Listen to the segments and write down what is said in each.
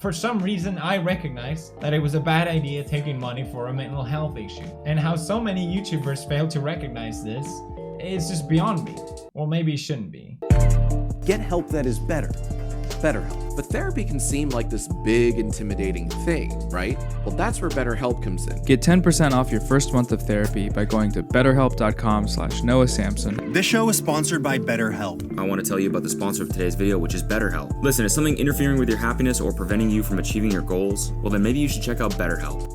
For some reason, I recognized that it was a bad idea taking money for a mental health issue. And how so many YouTubers fail to recognize this is just beyond me. Well, maybe it shouldn't be. Get help that is better. BetterHelp. But therapy can seem like this big, intimidating thing, right? Well, that's where BetterHelp comes in. Get 10% off your first month of therapy by going to betterhelp.com/NoahSamson. This show is sponsored by BetterHelp. I want to tell you about the sponsor of today's video, which is BetterHelp. Listen, is something interfering with your happiness or preventing you from achieving your goals? Well, then maybe you should check out BetterHelp.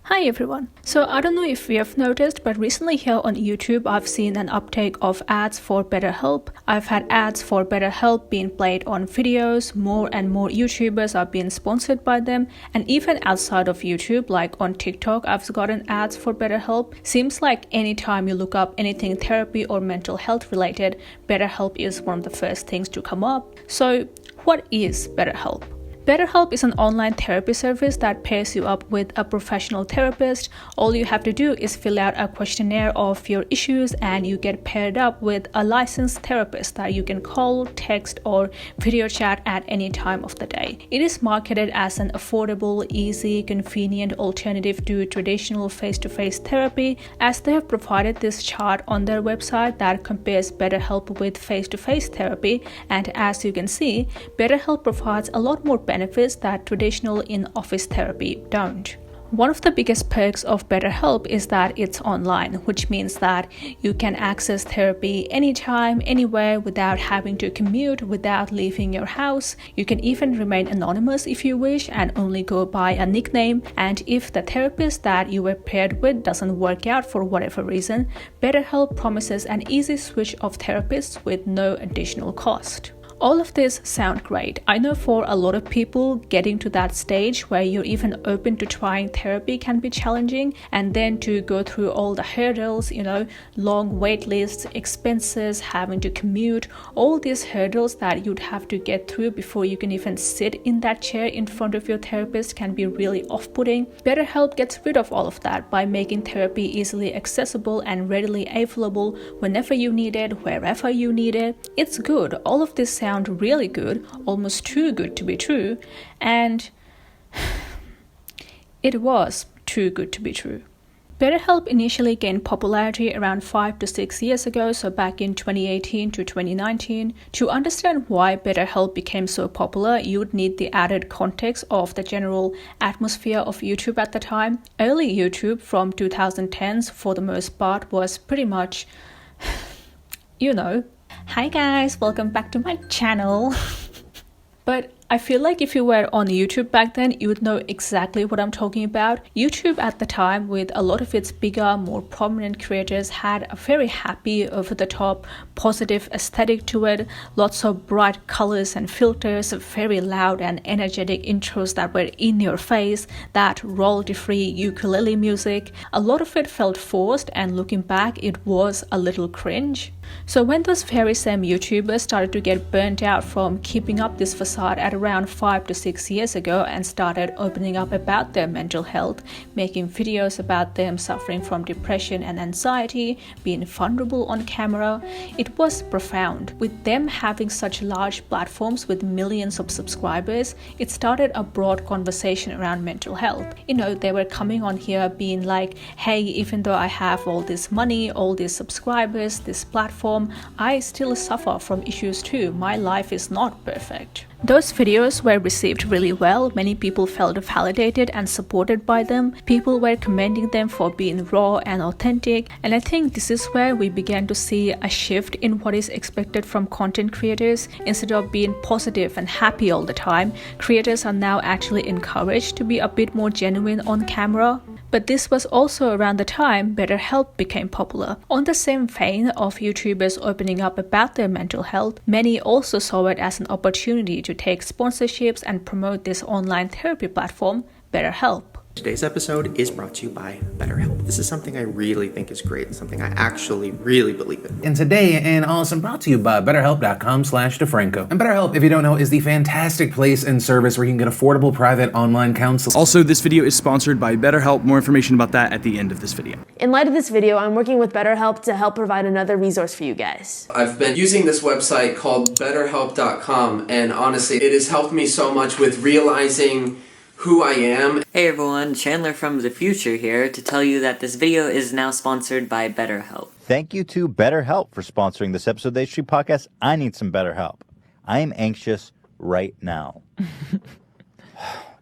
Hi everyone. So I don't know if you have noticed, but recently here on YouTube I've seen an uptake of ads for BetterHelp. I've had ads for BetterHelp being played on videos, more and more YouTubers are being sponsored by them, and even outside of YouTube, like on TikTok, I've gotten ads for BetterHelp. Seems like anytime you look up anything therapy or mental health related, BetterHelp is one of the first things to come up. So what is BetterHelp? BetterHelp is an online therapy service that pairs you up with a professional therapist. All you have to do is fill out a questionnaire of your issues and you get paired up with a licensed therapist that you can call, text, or video chat at any time of the day. It is marketed as an affordable, easy, convenient alternative to traditional face-to-face therapy, as they have provided this chart on their website that compares BetterHelp with face-to-face therapy, and as you can see, BetterHelp provides a lot more benefits that traditional in-office therapy don't. One of the biggest perks of BetterHelp is that it's online, which means that you can access therapy anytime, anywhere without having to commute, without leaving your house. You can even remain anonymous if you wish and only go by a nickname. And if the therapist that you were paired with doesn't work out for whatever reason, BetterHelp promises an easy switch of therapists with no additional cost. All of this sound great. I know for a lot of people, getting to that stage where you're even open to trying therapy can be challenging, and then to go through all the hurdles, long wait lists, expenses, having to commute, all these hurdles that you'd have to get through before you can even sit in that chair in front of your therapist can be really off-putting. BetterHelp gets rid of all of that by making therapy easily accessible and readily available whenever you need it, wherever you need it. It's good. All of this sound really good, almost too good to be true, and it was too good to be true. BetterHelp initially gained popularity around 5 to 6 years ago, so back in 2018 to 2019. To understand why BetterHelp became so popular, you would need the added context of the general atmosphere of YouTube at the time. Early YouTube from 2010s, for the most part, was pretty much, Hi guys, welcome back to my channel. But I feel like if you were on YouTube back then, you would know exactly what I'm talking about. YouTube at the time, with a lot of its bigger, more prominent creators, had a very happy, over-the-top, positive aesthetic to it. Lots of bright colors and filters, very loud and energetic intros that were in your face, that royalty-free ukulele music. A lot of it felt forced, and looking back, it was a little cringe. So when those very same YouTubers started to get burnt out from keeping up this facade at around 5 to 6 years ago and started opening up about their mental health, making videos about them suffering from depression and anxiety, being vulnerable on camera, it was profound. With them having such large platforms with millions of subscribers, it started a broad conversation around mental health. They were coming on here being like, hey, even though I have all this money, all these subscribers, this platform, I still suffer from issues too. My life is not perfect. Those videos were received really well. Many people felt validated and supported by them. People were commending them for being raw and authentic. And I think this is where we began to see a shift in what is expected from content creators. Instead of being positive and happy all the time, creators are now actually encouraged to be a bit more genuine on camera. But this was also around the time BetterHelp became popular. On the same vein of YouTubers opening up about their mental health, many also saw it as an opportunity to take sponsorships and promote this online therapy platform, BetterHelp. Today's episode is brought to you by BetterHelp. This is something I really think is great, something I actually really believe in. And today, an awesome brought to you by BetterHelp.com/DeFranco. And BetterHelp, if you don't know, is the fantastic place and service where you can get affordable private online counseling. Also, this video is sponsored by BetterHelp. More information about that at the end of this video. In light of this video, I'm working with BetterHelp to help provide another resource for you guys. I've been using this website called BetterHelp.com, and honestly, it has helped me so much with realizing who I am. Hey everyone, Chandler from the future here to tell you that this video is now sponsored by BetterHelp. Thank you to BetterHelp for sponsoring this episode of the H3 Podcast. I need some BetterHelp. I am anxious right now.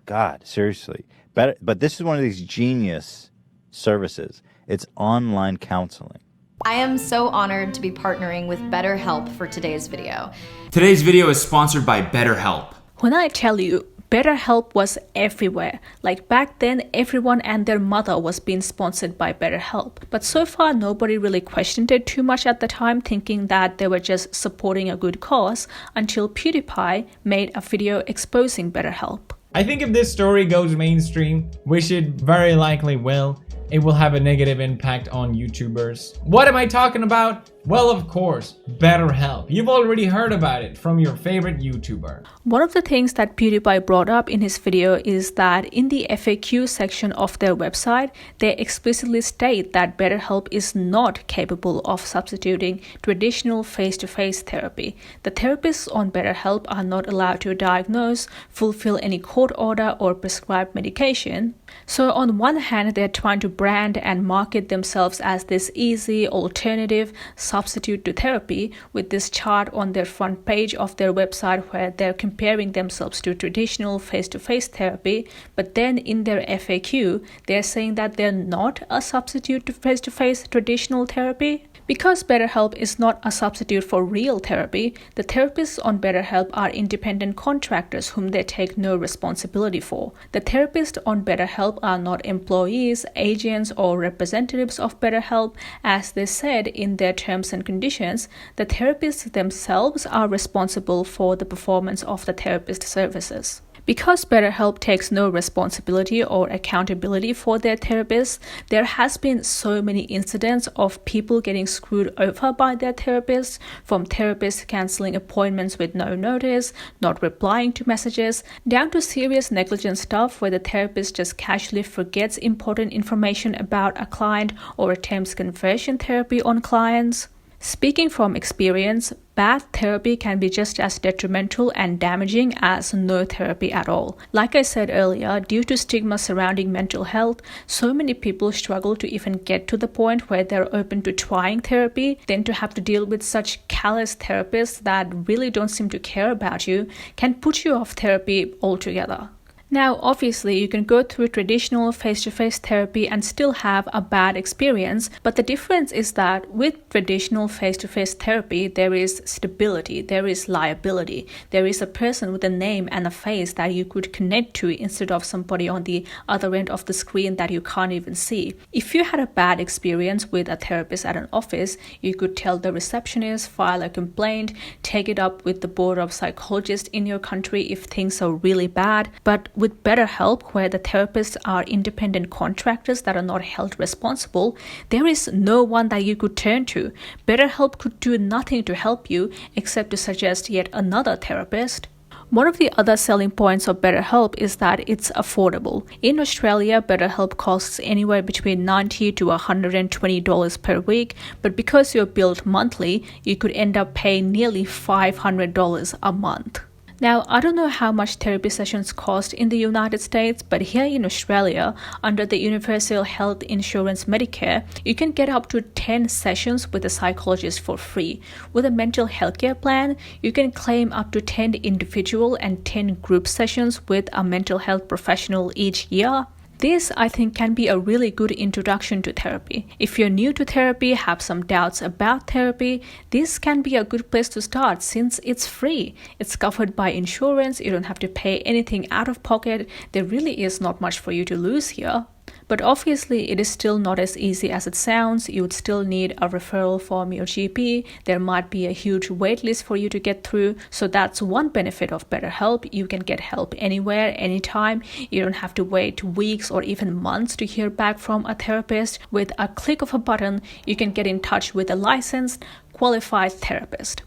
God, seriously. But this is one of these genius services. It's online counseling. I am so honored to be partnering with BetterHelp for today's video. Today's video is sponsored by BetterHelp. When I tell you, BetterHelp was everywhere. Like back then, everyone and their mother was being sponsored by BetterHelp. But so far, nobody really questioned it too much at the time, thinking that they were just supporting a good cause, until PewDiePie made a video exposing BetterHelp. I think if this story goes mainstream, which it very likely will, it will have a negative impact on YouTubers. What am I talking about? Well, of course, BetterHelp. You've already heard about it from your favorite YouTuber. One of the things that PewDiePie brought up in his video is that in the FAQ section of their website, they explicitly state that BetterHelp is not capable of substituting traditional face-to-face therapy. The therapists on BetterHelp are not allowed to diagnose, fulfill any court order, or prescribe medication. So on one hand, they're trying to brand and market themselves as this easy alternative substitute to therapy with this chart on their front page of their website where they're comparing themselves to traditional face-to-face therapy, but then in their FAQ, they're saying that they're not a substitute to face-to-face traditional therapy. Because BetterHelp is not a substitute for real therapy, the therapists on BetterHelp are independent contractors whom they take no responsibility for. The therapists on BetterHelp are not employees, agents, or representatives of BetterHelp. As they said in their terms and conditions, the therapists themselves are responsible for the performance of the therapist services. Because BetterHelp takes no responsibility or accountability for their therapists, there has been so many incidents of people getting screwed over by their therapists, from therapists cancelling appointments with no notice, not replying to messages, down to serious negligent stuff where the therapist just casually forgets important information about a client or attempts conversion therapy on clients. Speaking from experience, bad therapy can be just as detrimental and damaging as no therapy at all. Like I said earlier, due to stigma surrounding mental health, so many people struggle to even get to the point where they're open to trying therapy. Then to have to deal with such callous therapists that really don't seem to care about you can put you off therapy altogether. Now, obviously, you can go through traditional face-to-face therapy and still have a bad experience, but the difference is that with traditional face-to-face therapy, there is stability, there is liability, there is a person with a name and a face that you could connect to instead of somebody on the other end of the screen that you can't even see. If you had a bad experience with a therapist at an office, you could tell the receptionist, file a complaint, take it up with the board of psychologists in your country if things are really bad, but with BetterHelp, where the therapists are independent contractors that are not held responsible, there is no one that you could turn to. BetterHelp could do nothing to help you except to suggest yet another therapist. One of the other selling points of BetterHelp is that it's affordable. In Australia, BetterHelp costs anywhere between $90 to $120 per week, but because you're billed monthly, you could end up paying nearly $500 a month. Now, I don't know how much therapy sessions cost in the United States, but here in Australia, under the Universal Health Insurance Medicare, you can get up to 10 sessions with a psychologist for free. With a mental health care plan, you can claim up to 10 individual and 10 group sessions with a mental health professional each year. This, I think, can be a really good introduction to therapy. If you're new to therapy, have some doubts about therapy, this can be a good place to start since it's free. It's covered by insurance, you don't have to pay anything out of pocket, there really is not much for you to lose here. But obviously, it is still not as easy as it sounds. You would still need a referral from your GP. There might be a huge wait list for you to get through. So that's one benefit of BetterHelp. You can get help anywhere, anytime. You don't have to wait weeks or even months to hear back from a therapist. With a click of a button, you can get in touch with a licensed, qualified therapist.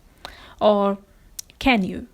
Or can you?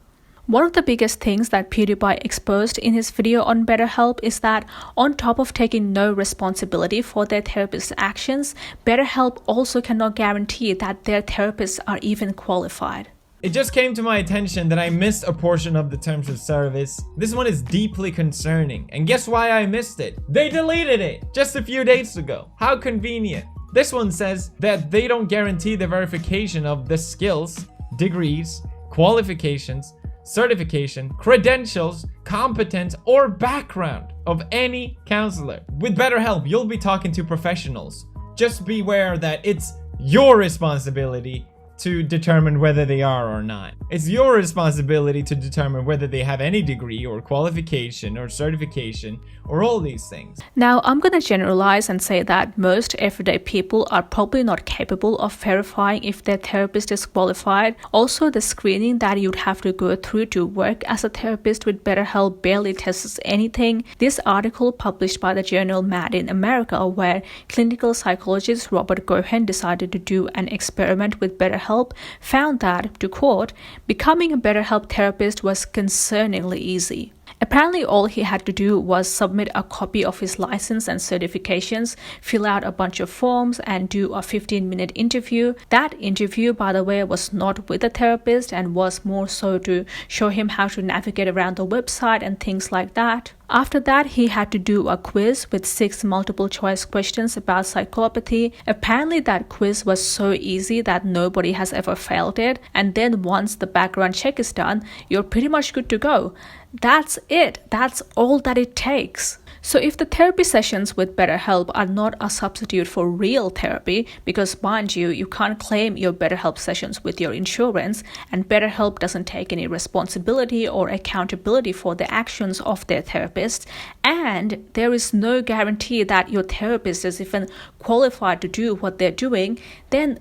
One of the biggest things that PewDiePie exposed in his video on BetterHelp is that on top of taking no responsibility for their therapist's actions, BetterHelp also cannot guarantee that their therapists are even qualified. It just came to my attention that I missed a portion of the terms of service. This one is deeply concerning, and guess why I missed it? They deleted it just a few days ago. How convenient. This one says that they don't guarantee the verification of the skills, degrees, qualifications, certification, credentials, competence, or background of any counselor. With BetterHelp, you'll be talking to professionals. Just beware that it's your responsibility to determine whether they are or not. It's your responsibility to determine whether they have any degree or qualification or certification or all these things. Now, I'm gonna generalize and say that most everyday people are probably not capable of verifying if their therapist is qualified. Also, the screening that you'd have to go through to work as a therapist with BetterHelp barely tests anything. This article published by the journal Mad in America, where clinical psychologist Robert Gohan decided to do an experiment with BetterHelp, found that, to quote, becoming a BetterHelp therapist was concerningly easy. Apparently, all he had to do was submit a copy of his license and certifications, fill out a bunch of forms, and do a 15-minute interview. That interview, by the way, was not with a therapist and was more so to show him how to navigate around the website and things like that. After that, he had to do a quiz with 6 multiple choice questions about psychopathy. Apparently, that quiz was so easy that nobody has ever failed it. And then once the background check is done, you're pretty much good to go. That's it. That's all that it takes. So if the therapy sessions with BetterHelp are not a substitute for real therapy, because mind you, you can't claim your BetterHelp sessions with your insurance, and BetterHelp doesn't take any responsibility or accountability for the actions of their therapist, and there is no guarantee that your therapist is even qualified to do what they're doing, then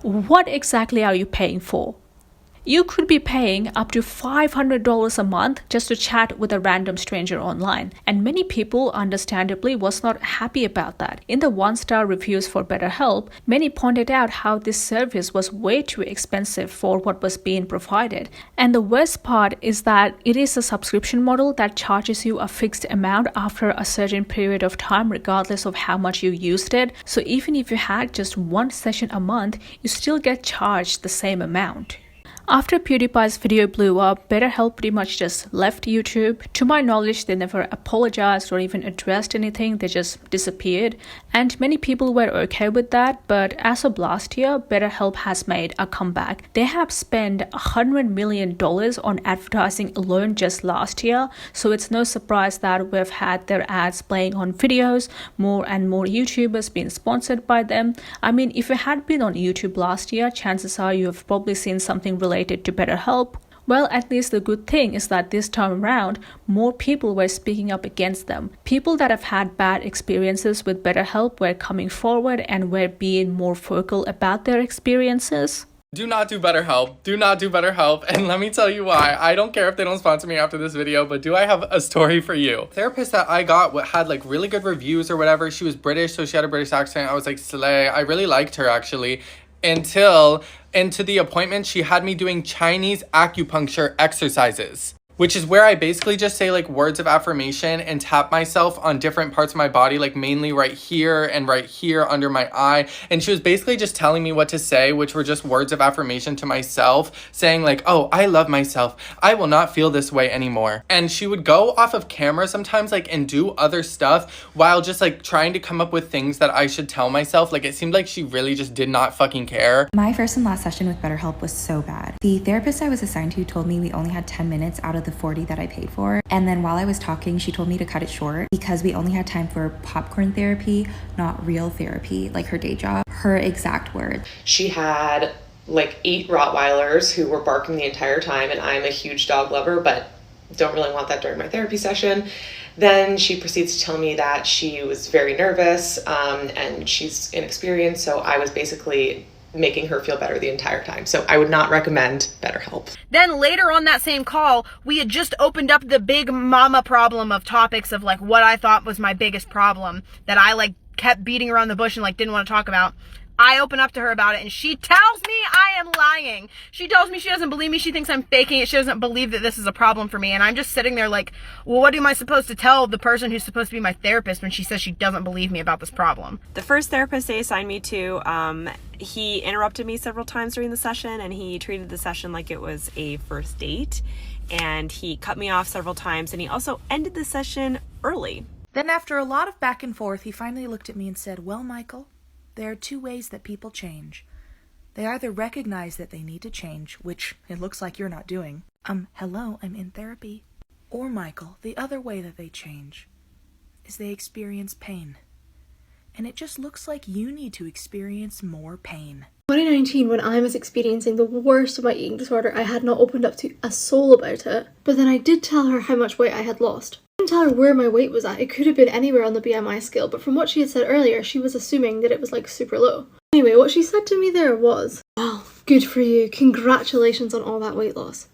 what exactly are you paying for? You could be paying up to $500 a month just to chat with a random stranger online. And many people, understandably, was not happy about that. In the 1-star reviews for BetterHelp, many pointed out how this service was way too expensive for what was being provided. And the worst part is that it is a subscription model that charges you a fixed amount after a certain period of time, regardless of how much you used it. So even if you had just 1 session a month, you still get charged the same amount. After PewDiePie's video blew up, BetterHelp pretty much just left YouTube. To my knowledge, they never apologized or even addressed anything, they just disappeared. And many people were okay with that, but as of last year, BetterHelp has made a comeback. They have spent $100 million on advertising alone just last year, so it's no surprise that we've had their ads playing on videos, more and more YouTubers being sponsored by them. I mean, if you had been on YouTube last year, chances are you have probably seen something related to BetterHelp. Well, at least the good thing is that this time around, more people were speaking up against them. People that have had bad experiences with BetterHelp were coming forward and were being more vocal about their experiences. Do not do BetterHelp. Do not do BetterHelp. And let me tell you why. I don't care if they don't sponsor me after this video, but do I have a story for you? The therapist that I got had like really good reviews or whatever. She was British, so she had a British accent. I was like, slay. I really liked her actually. Until into the appointment, she had me doing Chinese acupuncture exercises, which is where I basically just say like words of affirmation and tap myself on different parts of my body, like mainly right here and right here under my eye. And she was basically just telling me what to say, which were just words of affirmation to myself, saying like, oh, I love myself. I will not feel this way anymore. And she would go off of camera sometimes like and do other stuff while just like trying to come up with things that I should tell myself. Like it seemed like she really just did not fucking care. My first and last session with BetterHelp was so bad. The therapist I was assigned to told me we only had 10 minutes out of the 40 that I paid for. And then while I was talking, she told me to cut it short because we only had time for popcorn therapy, not real therapy, like her day job. Her exact words. She had like 8 Rottweilers who were barking the entire time, and I'm a huge dog lover, but don't really want that during my therapy session. Then she proceeds to tell me that she was very nervous and she's inexperienced, so I was basically making her feel better the entire time. So I would not recommend BetterHelp. Then later on that same call, we had just opened up the big mama problem of topics of like what I thought was my biggest problem that I like kept beating around the bush and like didn't want to talk about. I open up to her about it and she tells me I am lying. She tells me she doesn't believe me. She thinks I'm faking it. She doesn't believe that this is a problem for me. And I'm just sitting there like, well, what am I supposed to tell the person who's supposed to be my therapist when she says she doesn't believe me about this problem? The first therapist they assigned me to, he interrupted me several times during the session, and he treated the session like it was a first date. And he cut me off several times, and he also ended the session early. Then after a lot of back and forth, he finally looked at me and said, "Well, Michael, there are two ways that people change. They either recognize that they need to change, which it looks like you're not doing. Hello, I'm in therapy. Or, Michael, the other way that they change is they experience pain. And it just looks like you need to experience more pain." 2019, when I was experiencing the worst of my eating disorder, I had not opened up to a soul about it. But then I did tell her how much weight I had lost. I didn't tell her where my weight was at. It could have been anywhere on the BMI scale, but from what she had said earlier, she was assuming that it was like super low. Anyway, what she said to me there was, "Well, good for you. Congratulations on all that weight loss."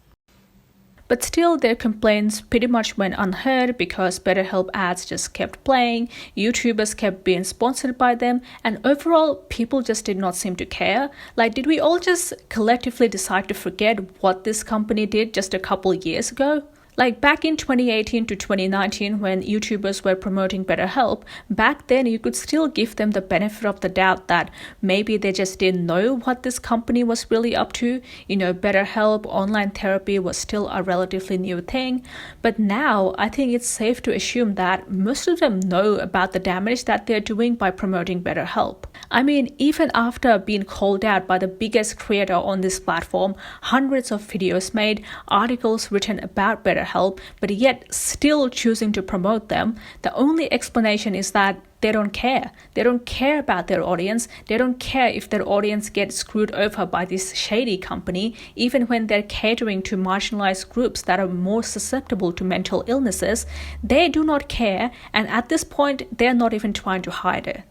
But still, their complaints pretty much went unheard because BetterHelp ads just kept playing, YouTubers kept being sponsored by them, and overall, people just did not seem to care. Like, did we all just collectively decide to forget what this company did just a couple years ago? Like back in 2018 to 2019 when YouTubers were promoting BetterHelp, back then you could still give them the benefit of the doubt that maybe they just didn't know what this company was really up to. You know, BetterHelp, online therapy was still a relatively new thing. But now I think it's safe to assume that most of them know about the damage that they're doing by promoting BetterHelp. I mean, even after being called out by the biggest creator on this platform, hundreds of videos made, articles written about BetterHelp, but yet still choosing to promote them, the only explanation is that they don't care. They don't care about their audience. They don't care if their audience gets screwed over by this shady company, even when they're catering to marginalized groups that are more susceptible to mental illnesses. They do not care, and at this point, they're not even trying to hide it.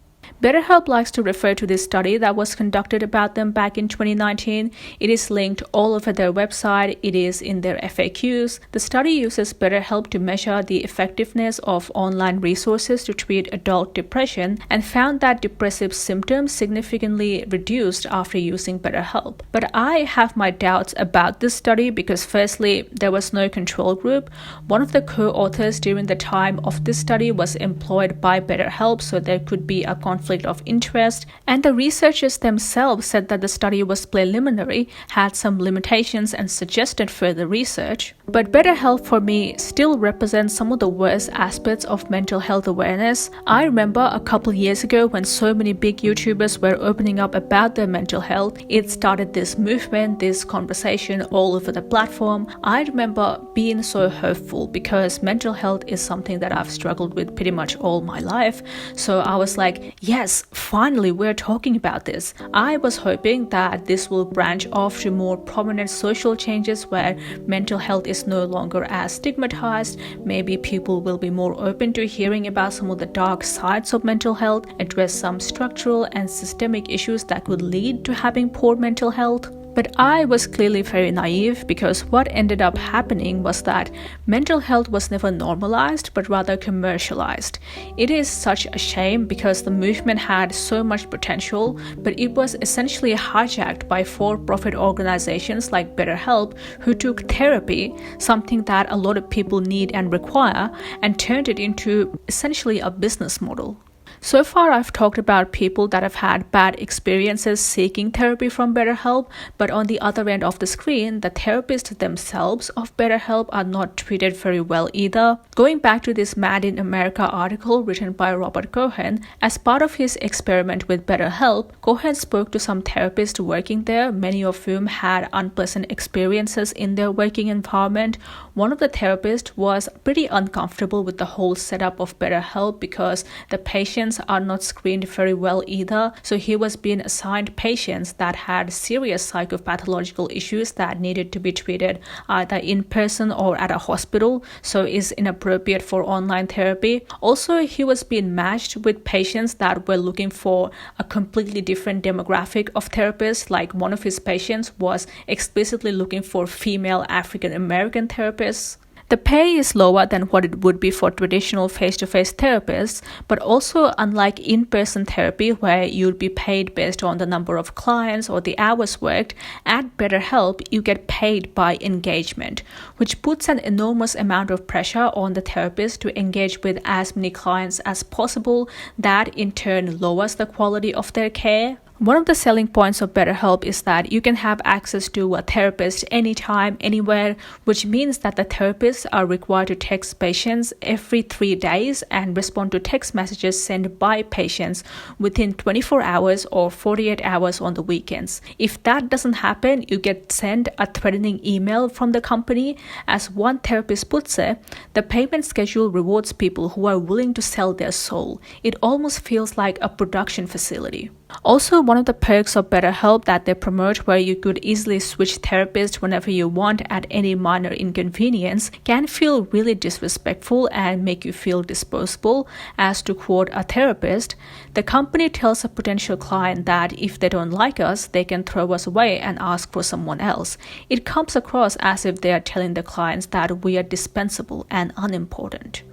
BetterHelp likes to refer to this study that was conducted about them back in 2019. It is linked all over their website. It is in their FAQs. The study uses BetterHelp to measure the effectiveness of online resources to treat adult depression and found that depressive symptoms significantly reduced after using BetterHelp. But I have my doubts about this study because firstly, there was no control group. One of the co-authors during the time of this study was employed by BetterHelp, so there could be a conflict of interest, and the researchers themselves said that the study was preliminary, had some limitations, and suggested further research. But BetterHelp for me still represents some of the worst aspects of mental health awareness. I remember a couple years ago when so many big YouTubers were opening up about their mental health, it started this movement, this conversation all over the platform. I remember being so hopeful because mental health is something that I've struggled with pretty much all my life. So I was like, yes, finally we're talking about this. I was hoping that this will branch off to more prominent social changes where mental health is no longer as stigmatized. Maybe people will be more open to hearing about some of the dark sides of mental health, address some structural and systemic issues that could lead to having poor mental health. But I was clearly very naive because what ended up happening was that mental health was never normalized but rather commercialized. It is such a shame because the movement had so much potential, but it was essentially hijacked by for-profit organizations like BetterHelp who took therapy, something that a lot of people need and require, and turned it into essentially a business model. So far, I've talked about people that have had bad experiences seeking therapy from BetterHelp, but on the other end of the screen, the therapists themselves of BetterHelp are not treated very well either. Going back to this Mad in America article written by Robert Cohen, as part of his experiment with BetterHelp, Cohen spoke to some therapists working there, many of whom had unpleasant experiences in their working environment. One of the therapists was pretty uncomfortable with the whole setup of BetterHelp because the patients patients are not screened very well either, so he was being assigned patients that had serious psychopathological issues that needed to be treated either in person or at a hospital, so is inappropriate for online therapy. Also, he was being matched with patients that were looking for a completely different demographic of therapists. Like one of his patients was explicitly looking for female African American therapists. The pay is lower than what it would be for traditional face-to-face therapists, but also unlike in-person therapy where you'd be paid based on the number of clients or the hours worked, at BetterHelp you get paid by engagement, which puts an enormous amount of pressure on the therapist to engage with as many clients as possible. That in turn lowers the quality of their care. One of the selling points of BetterHelp is that you can have access to a therapist anytime, anywhere, which means that the therapists are required to text patients every 3 days and respond to text messages sent by patients within 24 hours or 48 hours on the weekends. If that doesn't happen, you get sent a threatening email from the company. As one therapist puts it, the payment schedule rewards people who are willing to sell their soul. It almost feels like a production facility. Also, one of the perks of BetterHelp that they promote, where you could easily switch therapists whenever you want at any minor inconvenience, can feel really disrespectful and make you feel disposable. As to quote a therapist, the company tells a potential client that if they don't like us, they can throw us away and ask for someone else. It comes across as if they are telling the clients that we are dispensable and unimportant.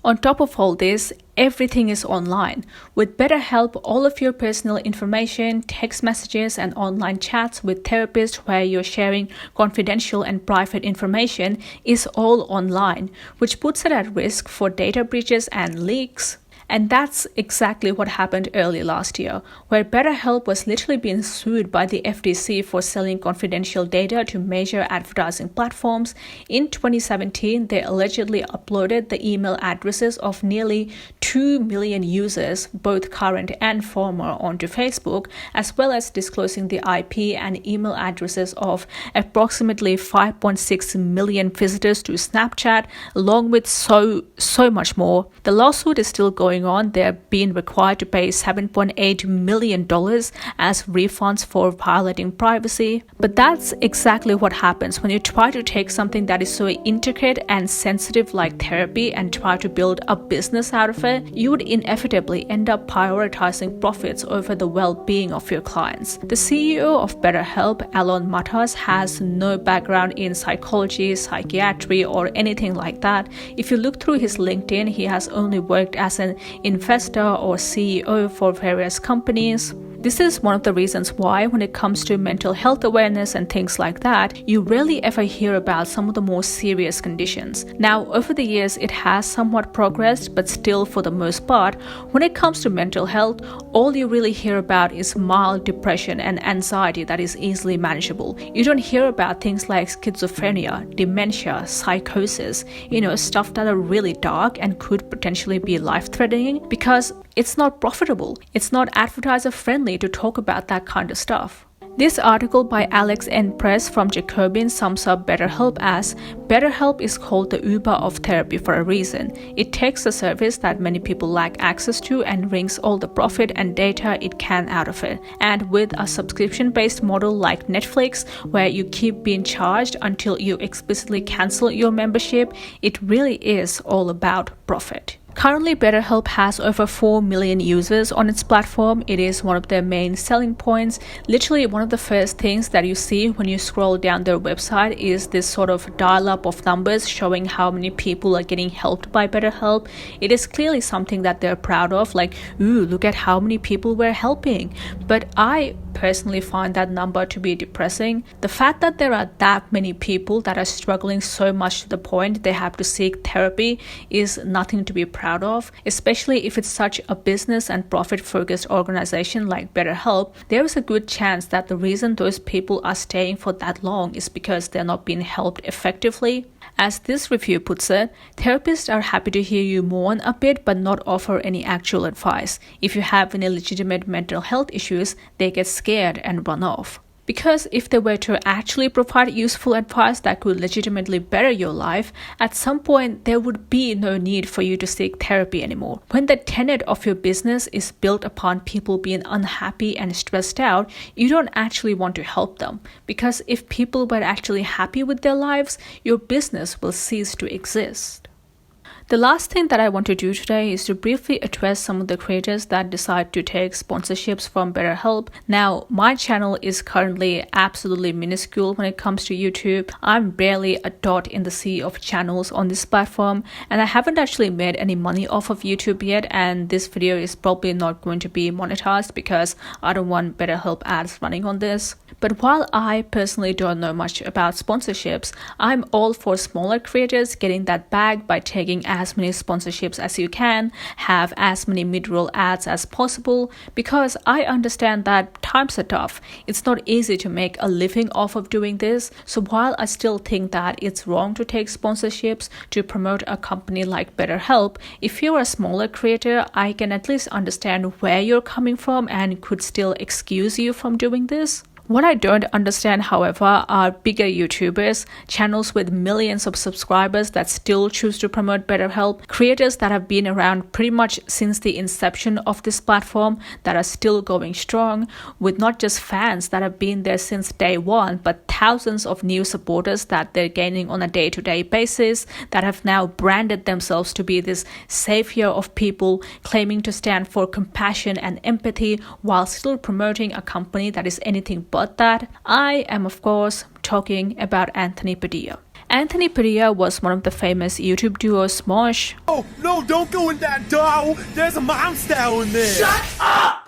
On top of all this, everything is online. With BetterHelp, all of your personal information, text messages, and online chats with therapists where you're sharing confidential and private information is all online, which puts it at risk for data breaches and leaks. And that's exactly what happened early last year, where BetterHelp was literally being sued by the FTC for selling confidential data to major advertising platforms. In 2017, they allegedly uploaded the email addresses of nearly 2 million users, both current and former, onto Facebook, as well as disclosing the IP and email addresses of approximately 5.6 million visitors to Snapchat, along with so much more. The lawsuit is still going on. They're being required to pay $7.8 million as refunds for violating privacy. But that's exactly what happens when you try to take something that is so intricate and sensitive like therapy and try to build a business out of it. You would inevitably end up prioritizing profits over the well-being of your clients. The CEO of BetterHelp, Alon Matas, has no background in psychology, psychiatry, or anything like that. If you look through his LinkedIn, he has only worked as an investor or CEO for various companies. This is one of the reasons why, when it comes to mental health awareness and things like that, you rarely ever hear about some of the more serious conditions. Now, over the years, it has somewhat progressed, but still, for the most part, when it comes to mental health, all you really hear about is mild depression and anxiety that is easily manageable. You don't hear about things like schizophrenia, dementia, psychosis, stuff that are really dark and could potentially be life-threatening, because it's not profitable. It's not advertiser-friendly to talk about that kind of stuff. This article by Alex N. Press from Jacobin sums up BetterHelp as, BetterHelp is called the Uber of therapy for a reason. It takes a service that many people lack access to and wrings all the profit and data it can out of it. And with a subscription-based model like Netflix, where you keep being charged until you explicitly cancel your membership, it really is all about profit. Currently, BetterHelp has over 4 million users on its platform. It is one of their main selling points. Literally, one of the first things that you see when you scroll down their website is this sort of dial-up of numbers showing how many people are getting helped by BetterHelp. It is clearly something that they're proud of, like, ooh, look at how many people we're helping. But I personally find that number to be depressing. The fact that there are that many people that are struggling so much to the point they have to seek therapy is nothing to be proud of, especially if it's such a business and profit-focused organization like BetterHelp. There is a good chance that the reason those people are staying for that long is because they're not being helped effectively. As this review puts it, therapists are happy to hear you mourn a bit but not offer any actual advice. If you have any legitimate mental health issues, they get scared and run off. Because if they were to actually provide useful advice that could legitimately better your life, at some point there would be no need for you to seek therapy anymore. When the tenet of your business is built upon people being unhappy and stressed out, you don't actually want to help them. Because if people were actually happy with their lives, your business will cease to exist. The last thing that I want to do today is to briefly address some of the creators that decide to take sponsorships from BetterHelp. Now, my channel is currently absolutely minuscule when it comes to YouTube. I'm barely a dot in the sea of channels on this platform, and I haven't actually made any money off of YouTube yet, and this video is probably not going to be monetized because I don't want BetterHelp ads running on this. But while I personally don't know much about sponsorships, I'm all for smaller creators getting that bag by taking as many sponsorships as you can, have as many mid-roll ads as possible, because I understand that times are tough. It's not easy to make a living off of doing this. So while I still think that it's wrong to take sponsorships to promote a company like BetterHelp, if you're a smaller creator, I can at least understand where you're coming from and could still excuse you from doing this. What I don't understand, however, are bigger YouTubers, channels with millions of subscribers that still choose to promote BetterHelp, creators that have been around pretty much since the inception of this platform that are still going strong, with not just fans that have been there since day one, but thousands of new supporters that they're gaining on a day-to-day basis, that have now branded themselves to be this savior of people, claiming to stand for compassion and empathy while still promoting a company that is anything but that. I am, of course, talking about Anthony Padilla. Anthony Padilla was one of the famous YouTube duo Smosh. Oh, no, don't go in that door. There's a monster in there. Shut up!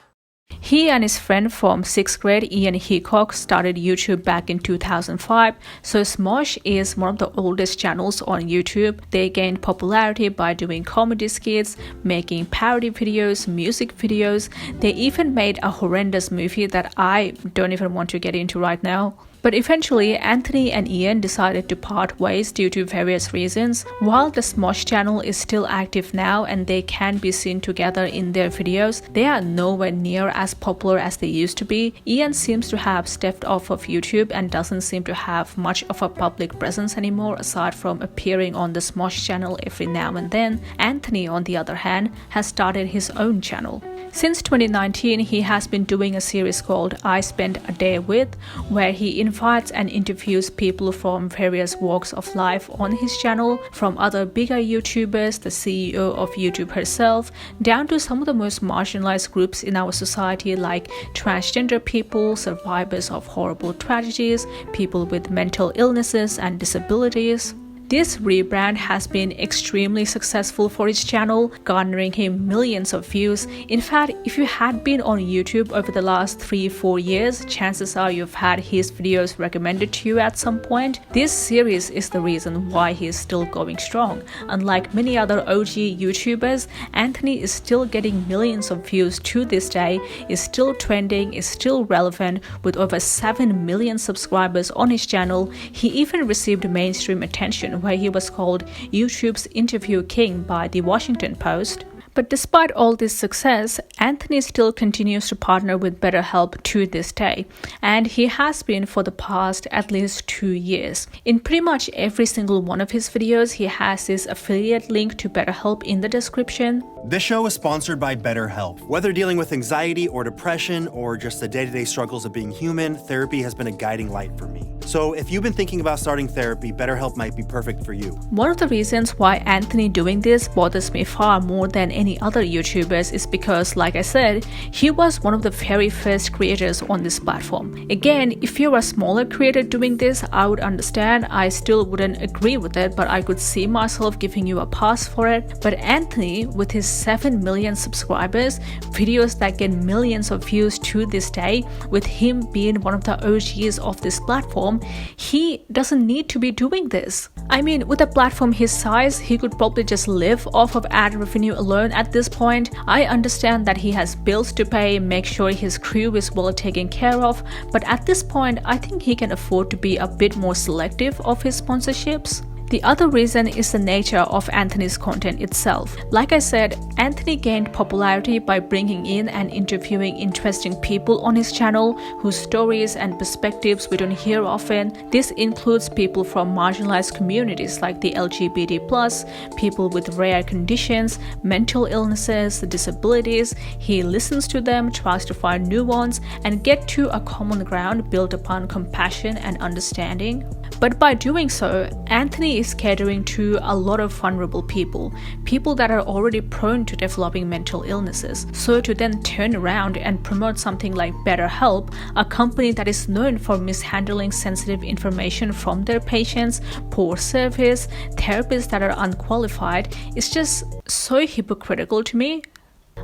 He and his friend from 6th grade, Ian Heacock, started YouTube back in 2005, so Smosh is one of the oldest channels on YouTube. They gained popularity by doing comedy skits, making parody videos, music videos. They even made a horrendous movie that I don't even want to get into right now. But eventually, Anthony and Ian decided to part ways due to various reasons. While the Smosh channel is still active now and they can be seen together in their videos, they are nowhere near as popular as they used to be. Ian seems to have stepped off of YouTube and doesn't seem to have much of a public presence anymore aside from appearing on the Smosh channel every now and then. Anthony, on the other hand, has started his own channel. Since 2019, he has been doing a series called I Spend a Day With, where he invites and interviews people from various walks of life on his channel, from other bigger YouTubers, the CEO of YouTube herself, down to some of the most marginalized groups in our society like transgender people, survivors of horrible tragedies, people with mental illnesses and disabilities. This rebrand has been extremely successful for his channel, garnering him millions of views. In fact, if you had been on YouTube over the last 3-4 years, chances are you've had his videos recommended to you at some point. This series is the reason why he is still going strong. Unlike many other OG YouTubers, Anthony is still getting millions of views to this day, is still trending, is still relevant, with over 7 million subscribers on his channel. He even received mainstream attention, where he was called YouTube's interview king by the Washington Post. But despite all this success, Anthony still continues to partner with BetterHelp to this day, and he has been for the past at least 2 years. In pretty much every single one of his videos, he has his affiliate link to BetterHelp in the description. This show is sponsored by BetterHelp. Whether dealing with anxiety or depression or just the day-to-day struggles of being human, therapy has been a guiding light for me. So if you've been thinking about starting therapy, BetterHelp might be perfect for you. One of the reasons why Anthony doing this bothers me far more than any other YouTubers is because, like I said, he was one of the very first creators on this platform. Again, if you're a smaller creator doing this, I would understand. I still wouldn't agree with it, but I could see myself giving you a pass for it. But Anthony, with his 7 million subscribers, videos that get millions of views to this day, with him being one of the OGs of this platform, he doesn't need to be doing this. I mean, with a platform his size, he could probably just live off of ad revenue alone at this point. I understand that he has bills to pay, make sure his crew is well taken care of, but at this point, I think he can afford to be a bit more selective of his sponsorships. The other reason is the nature of Anthony's content itself. Like I said, Anthony gained popularity by bringing in and interviewing interesting people on his channel whose stories and perspectives we don't hear often. This includes people from marginalized communities like the LGBT+, people with rare conditions, mental illnesses, disabilities. He listens to them, tries to find new ones, and get to a common ground built upon compassion and understanding. But by doing so, Anthony is catering to a lot of vulnerable people, people that are already prone to developing mental illnesses. So to then turn around and promote something like BetterHelp, a company that is known for mishandling sensitive information from their patients, poor service, therapists that are unqualified, is just so hypocritical to me.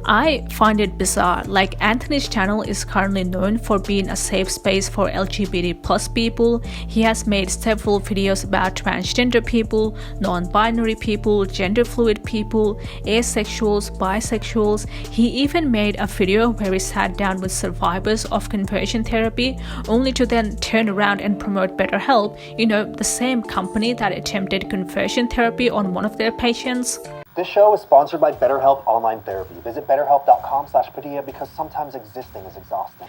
I find it bizarre. Like, Anthony's channel is currently known for being a safe space for LGBT+ people. He has made several videos about transgender people, non-binary people, gender fluid people, asexuals, bisexuals. He even made a video where he sat down with survivors of conversion therapy, only to then turn around and promote BetterHelp, you know, the same company that attempted conversion therapy on one of their patients. This show is sponsored by BetterHelp Online Therapy. Visit betterhelp.com/Padilla because sometimes existing is exhausting.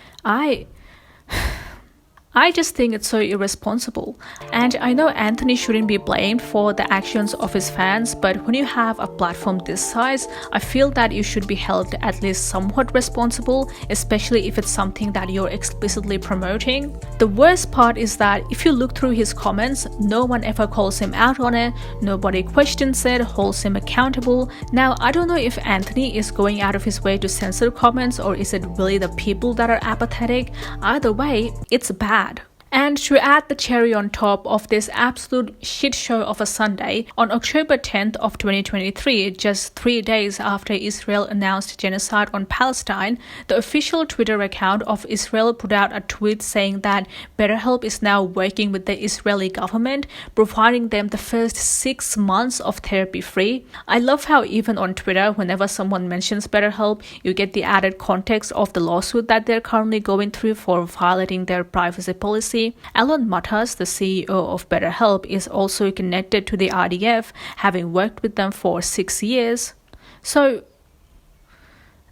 I just think it's so irresponsible. And I know Anthony shouldn't be blamed for the actions of his fans, but when you have a platform this size, I feel that you should be held at least somewhat responsible, especially if it's something that you're explicitly promoting. The worst part is that if you look through his comments, no one ever calls him out on it, nobody questions it, holds him accountable. Now, I don't know if Anthony is going out of his way to censor comments, or is it really the people that are apathetic? Either way, it's bad. And to add the cherry on top of this absolute shit show of a Sunday, on October 10th of 2023, just 3 days after Israel announced genocide on Palestine, the official Twitter account of Israel put out a tweet saying that BetterHelp is now working with the Israeli government, providing them the first 6 months of therapy free. I love how even on Twitter, whenever someone mentions BetterHelp, you get the added context of the lawsuit that they're currently going through for violating their privacy policy. Alan Matas, the CEO of BetterHelp, is also connected to the IDF, having worked with them for 6 years. So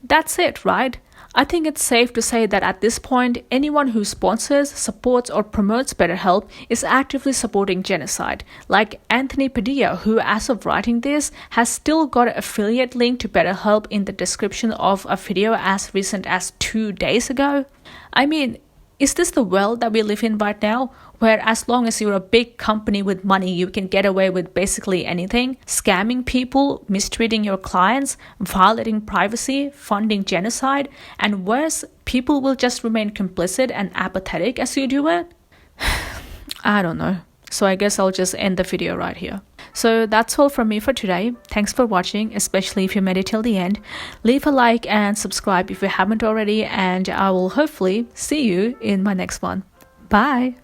that's it, right? I think it's safe to say that at this point, anyone who sponsors, supports, or promotes BetterHelp is actively supporting genocide. Like Anthony Padilla, who, as of writing this, has still got an affiliate link to BetterHelp in the description of a video as recent as 2 days ago. I mean, is this the world that we live in right now, where as long as you're a big company with money, you can get away with basically anything? Scamming people, mistreating your clients, violating privacy, funding genocide, and worse, people will just remain complicit and apathetic as you do it? I don't know. So I guess I'll just end the video right here. So that's all from me for today. Thanks for watching, especially if you made it till the end. Leave a like and subscribe if you haven't already, and I will hopefully see you in my next one. Bye!